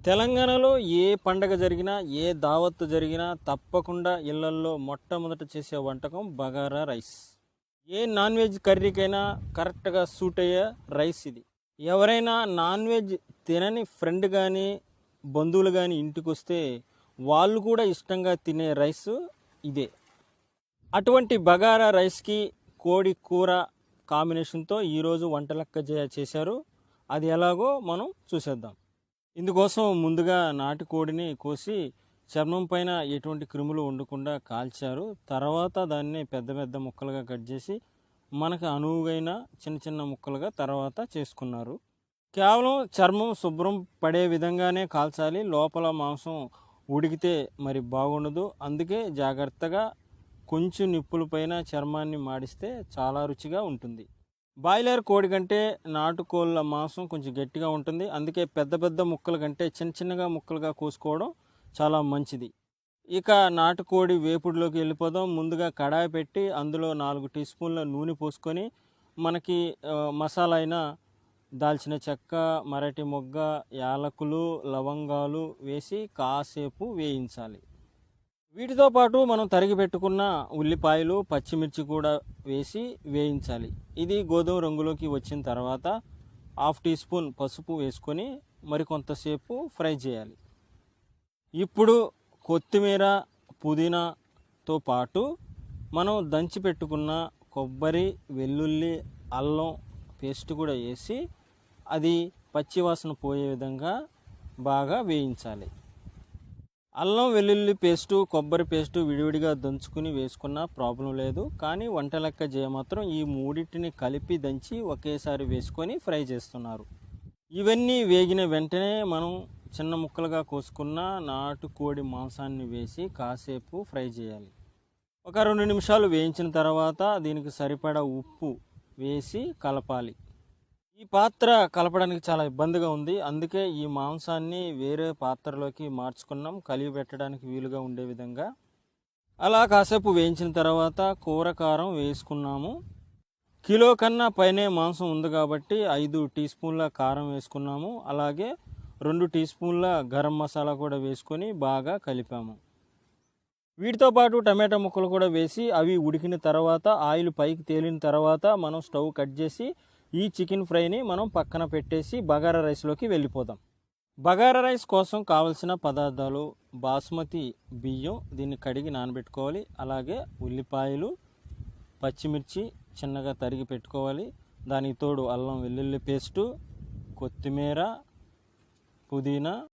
తెలంగాణలో ఏ పండగ జరిగినా, ఏ దావత్తు జరిగినా తప్పకుండా ఇళ్లల్లో మొట్టమొదట చేసే వంటకం బగారా రైస్. ఏ నాన్ వెజ్ కర్రీకైనా కరెక్ట్‌గా సూట్ అయ్యే రైస్ ఇది. ఎవరైనా నాన్ వెజ్ తినని ఫ్రెండ్ కానీ, బంధువులు కానీ ఇంటికొస్తే వాళ్ళు కూడా ఇష్టంగా తినే రైస్ ఇదే. అటువంటి బగారా రైస్‌కి కోడి కూర కాంబినేషన్‌తో ఈరోజు వంటలక్క చేశారు. అది ఎలాగో మనం చూసేద్దాం. ఇందుకోసం ముందుగా నాటుకోడిని కోసి చర్మం పైన ఎటువంటి క్రిములు ఉండకుండా కాల్చారు. తర్వాత దాన్ని పెద్ద పెద్ద ముక్కలుగా కట్ చేసి మనకు అనువుగైన చిన్న చిన్న ముక్కలుగా తర్వాత చేసుకున్నారు. కేవలం చర్మం శుభ్రం పడే విధంగానే కాల్చాలి. లోపల మాంసం ఉడికితే మరి బాగుండదు. అందుకే జాగ్రత్తగా కొంచెం నిప్పుల పైన చర్మాన్ని మాడిస్తే చాలా రుచిగా ఉంటుంది. బాయిలర్ కోడి కంటే నాటుకోళ్ళ మాంసం కొంచెం గట్టిగా ఉంటుంది. అందుకే పెద్ద పెద్ద ముక్కల కంటే చిన్న చిన్నగా ముక్కలుగా కోసుకోవడం చాలా మంచిది. ఇక నాటుకోడి వేపుడులోకి వెళ్ళిపోదాం. ముందుగా కడాయి పెట్టి అందులో 4 టీ స్పూన్ల నూనె పోసుకొని మనకి మసాలా అయిన దాల్చిన చెక్క, మరాఠీ మొగ్గ, యాలకులు, లవంగాలు వేసి కాసేపు వేయించాలి. వీటితో పాటు మనం తరిగి పెట్టుకున్న ఉల్లిపాయలు, పచ్చిమిర్చి కూడా వేసి వేయించాలి. ఇది గోధుమ రంగులోకి వచ్చిన తర్వాత 1/2 టీ స్పూన్ పసుపు వేసుకొని మరికొంతసేపు ఫ్రై చేయాలి. ఇప్పుడు కొత్తిమీర, పుదీనాతో పాటు మనం దంచి పెట్టుకున్న కొబ్బరి, వెల్లుల్లి, అల్లం పేస్ట్ కూడా వేసి అది పచ్చివాసన పోయే విధంగా బాగా వేయించాలి. అల్లం వెల్లుల్లి పేస్టు, కొబ్బరి పేస్టు విడివిడిగా దంచుకుని వేసుకున్న ప్రాబ్లం లేదు. కానీ వంట లెక్క మాత్రం ఈ మూడింటిని కలిపి దంచి ఒకేసారి వేసుకొని ఫ్రై చేస్తున్నారు. ఇవన్నీ వేగిన వెంటనే మనం చిన్న ముక్కలుగా కోసుకున్న నాటుకోడి మాంసాన్ని వేసి కాసేపు ఫ్రై చేయాలి. ఒక 2 నిమిషాలు వేయించిన తర్వాత దీనికి సరిపడా ఉప్పు వేసి కలపాలి. ఈ పాత్ర కలపడానికి చాలా ఇబ్బందిగా ఉంది. అందుకే ఈ మాంసాన్ని వేరే పాత్రలోకి మార్చుకున్నాం, కలిగి పెట్టడానికి వీలుగా ఉండే విధంగా. అలా కాసేపు వేయించిన తర్వాత కూర కారం వేసుకున్నాము. కిలో కన్నా పైనే మాంసం ఉంది కాబట్టి 5 టీ స్పూన్ల కారం వేసుకున్నాము. అలాగే 2 టీ స్పూన్ల గరం మసాలా కూడా వేసుకొని బాగా కలిపాము. వీటితో పాటు టమాటా ముక్కలు కూడా వేసి అవి ఉడికిన తర్వాత ఆయిల్ పైకి తేలిన తర్వాత మనం స్టవ్ కట్ చేసి ఈ చికెన్ ఫ్రైని మనం పక్కన పెట్టేసి బగారా రైస్లోకి వెళ్ళిపోదాం. బగారా రైస్ కోసం కావలసిన పదార్థాలు: బాస్మతి బియ్యం, దీన్ని కడిగి నానబెట్టుకోవాలి. అలాగే ఉల్లిపాయలు, పచ్చిమిర్చి చిన్నగా తరిగి పెట్టుకోవాలి. దానికి తోడు అల్లం వెల్లుల్లి పేస్టు, కొత్తిమీర, పుదీనా,